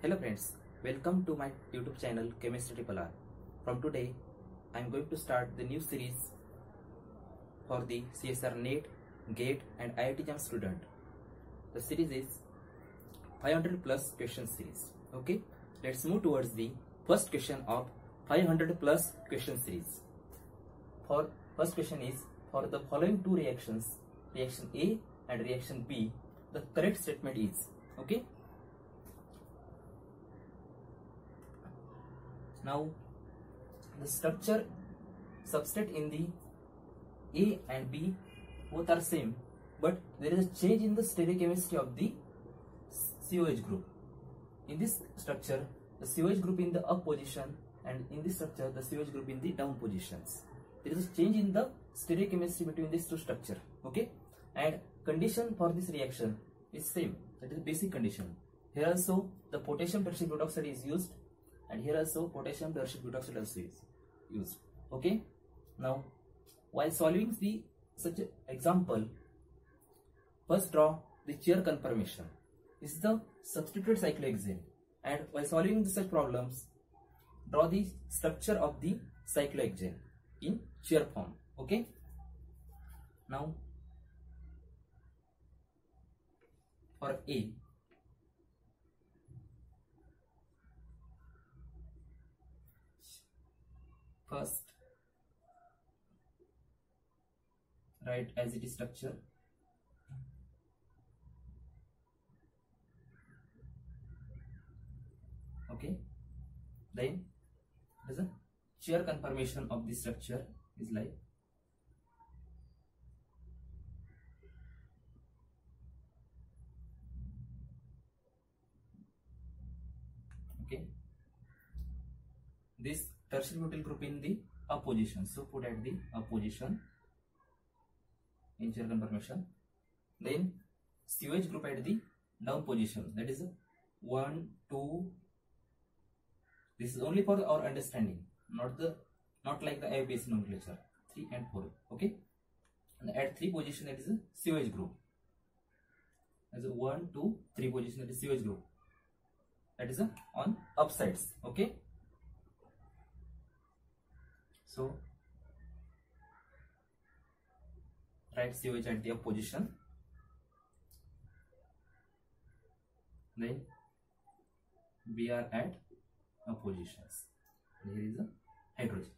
Hello friends, welcome to my YouTube channel Chemistry Triple R. From today, I am going to start the new series for the CSR NET, GATE and IIT JAM student. The series is 500 plus question series. Okay, let's move towards the first question of 500 plus question series. For first question is, for the following two reactions, reaction A and reaction B, the correct statement is, okay. Now, the structure substrate in the A and B both are same, but there is a change in the stereochemistry of the COH group. In this structure, the COH group in the up position, and in this structure, the COH group in the down positions. There is a change in the stereochemistry between these two structures. Okay, and condition for this reaction is same. That is basic condition. Here also the potassium tertiary butoxide is used, and here also potassium tertiary butoxide also is used. Okay, now while solving the such example, first draw the chair conformation. This is the substituted cyclohexane, and while solving such problems, draw the structure of the cyclohexane in chair form. Okay, now for A, first write as it is structure. Okay, then there's a chair conformation of the structure is like okay. This tertiary butyl group in the up position, so put at the up position in chair conformation. Then COH group at the down position, that is 1, 2. This is only for our understanding, not like the IUPAC nomenclature. 3 and 4. Okay, and at 3 position, that is a COH group. As a 1, 2, 3 position, that is COH group. That is on upsides. Okay, so write COH at the up position. Then we are at up positions. Here is a hydrogen.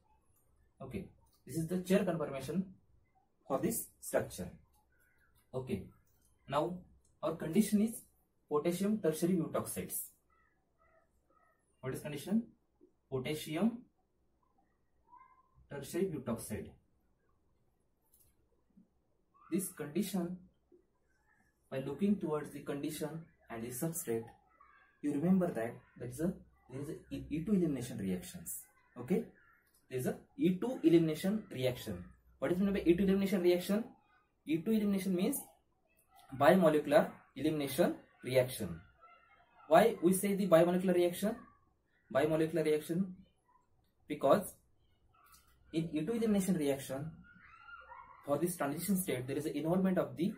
Okay, this is the chair conformation for this structure. Okay, now our condition is potassium tertiary butoxides. What is condition? Potassium tertiary butoxide. This condition, by looking towards the condition and the substrate, you remember that there is a E2 elimination reactions. Okay, there is a E2 elimination reaction. What is meant by E2 elimination reaction? E2 elimination means bimolecular elimination reaction. Why we say the bimolecular reaction? Bimolecular reaction because in E2 elimination reaction, for this transition state, there is an involvement of the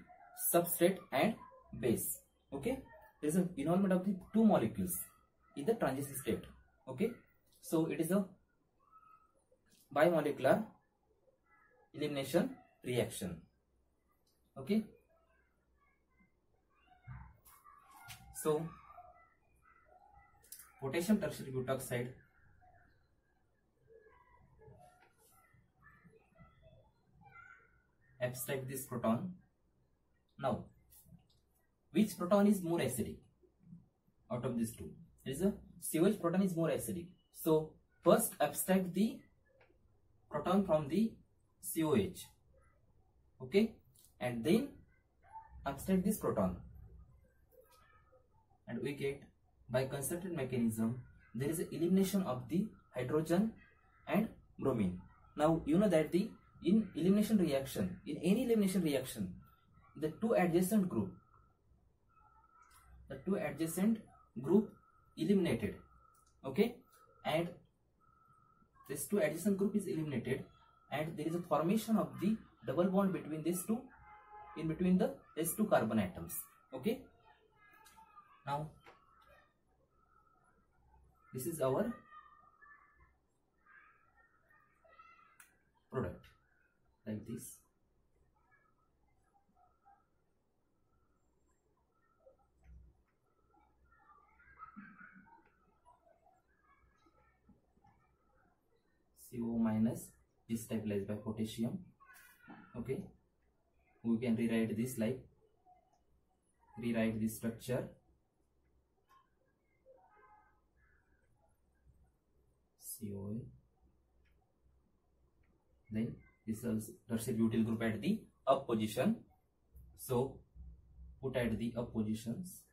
substrate and base. Okay, there is an involvement of the two molecules in the transition state. Okay, so it is a bimolecular elimination reaction. Okay, so potassium tertiary butoxide abstract this proton. Now, which proton is more acidic out of these two? There is a COH proton is more acidic. So first abstract the proton from the COH. Okay, and then abstract this proton, and we get by concerted mechanism there is an elimination of the hydrogen and bromine. Now you know that in elimination reaction, in any elimination reaction, the two adjacent group eliminated. Okay, and this two adjacent group is eliminated, and there is a formation of the double bond between these two, in between the S2 carbon atoms. Okay, now This is our product like this. CO minus is stabilized by potassium. Okay, we can rewrite this structure. COA. Then this is tertiary butyl group at the up position. So put at the up positions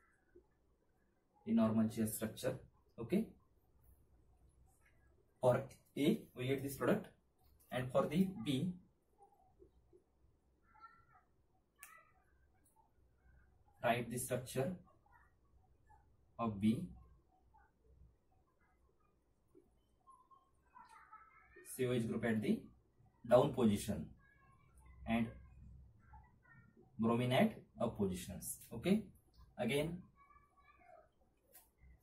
the normal chain structure. Okay. For A we get this product, and for the B write the structure of B. COH group at the down position and bromine at up positions. Okay, again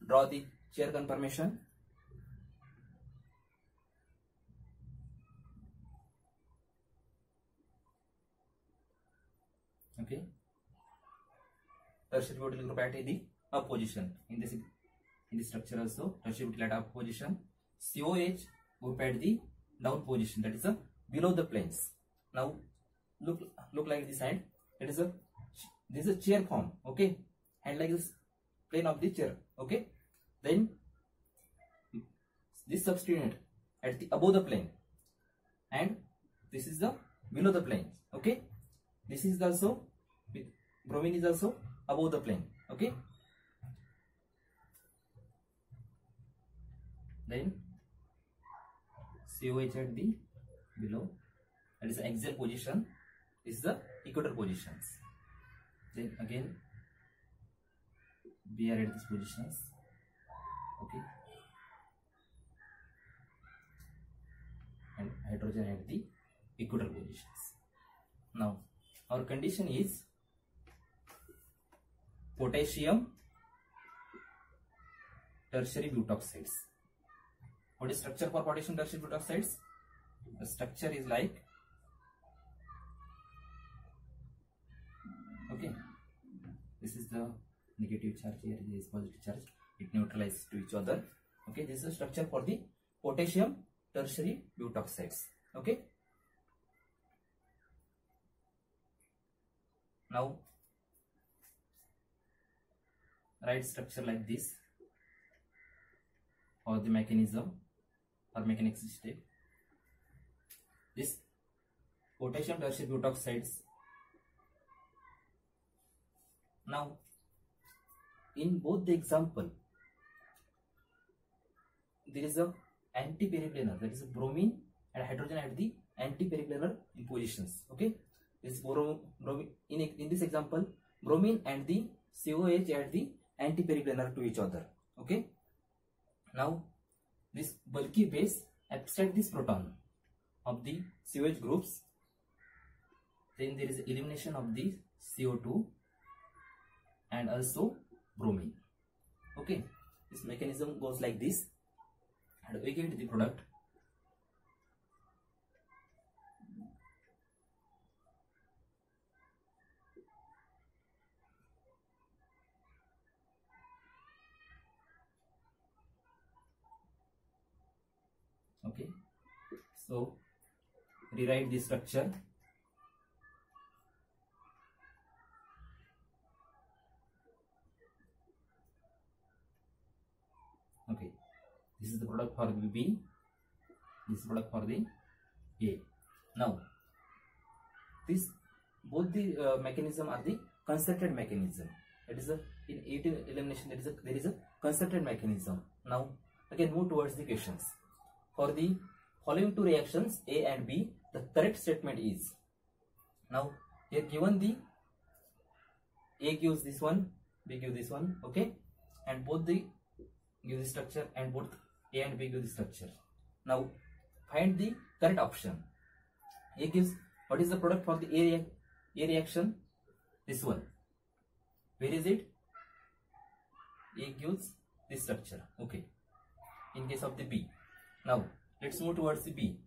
draw the chair conformation. Okay, tertiary butyl group at the up position. In this structure also tertiary butyl at up position. COH group at the down position, that is below the planes. Now look like this hand. This is a chair form. Okay, and like this plane of the chair. Okay, then this substituent at the above the plane, and this is the below the plane. Okay, this is also with bromine is also above the plane. Okay, then COH at the below, that is the axial position. This is the equator positions. Then again we are at these positions. Okay, and hydrogen at the equator positions. Now our condition is potassium tertiary butoxides. What is structure for potassium tertiary butoxides? The structure is like, okay, this is the negative charge, here is positive charge, it neutralizes to each other. Okay, this is the structure for the potassium tertiary butoxides. Okay, now write structure like this or the mechanism or mechanics step. This potassium tertiary butoxides. Now in both the example there is a anti-periplanar, that is a bromine and hydrogen at the anti-periplanar positions. Okay, this bromine in this example bromine and the COH at the anti-periplanar to each other. Okay, now this bulky base abstract this proton of the COH groups, then there is elimination of the CO2 and also bromine. Okay, this mechanism goes like this and we get the product. Okay, so rewrite the structure. Okay, this is the product for the B, this is the product for the A. Now this both the mechanism are the concerted mechanism. That is in additive elimination there is a concerted mechanism. Now again move towards the questions. For the following two reactions A and B, the correct statement is, now here given the A gives this one, B gives this one. Okay, and both the give the structure and both A and B give the structure. Now find the correct option. A gives, what is the product for the A reaction? This one. Where is it? A gives this structure. Okay, in case of the B. Now let's move towards the B.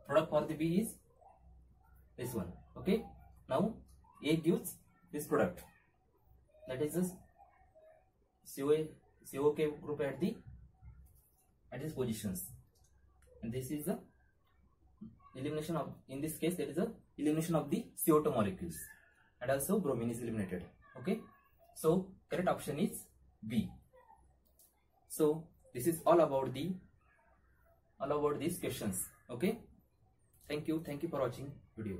Product for the B is this one. Okay. Now A gives this product, that is this COK group at these positions, and this is the elimination of, in this case there is a elimination of the CO2 molecules, and also bromine is eliminated. Okay, so correct option is B. So this is all about these questions. Okay, thank you for watching video.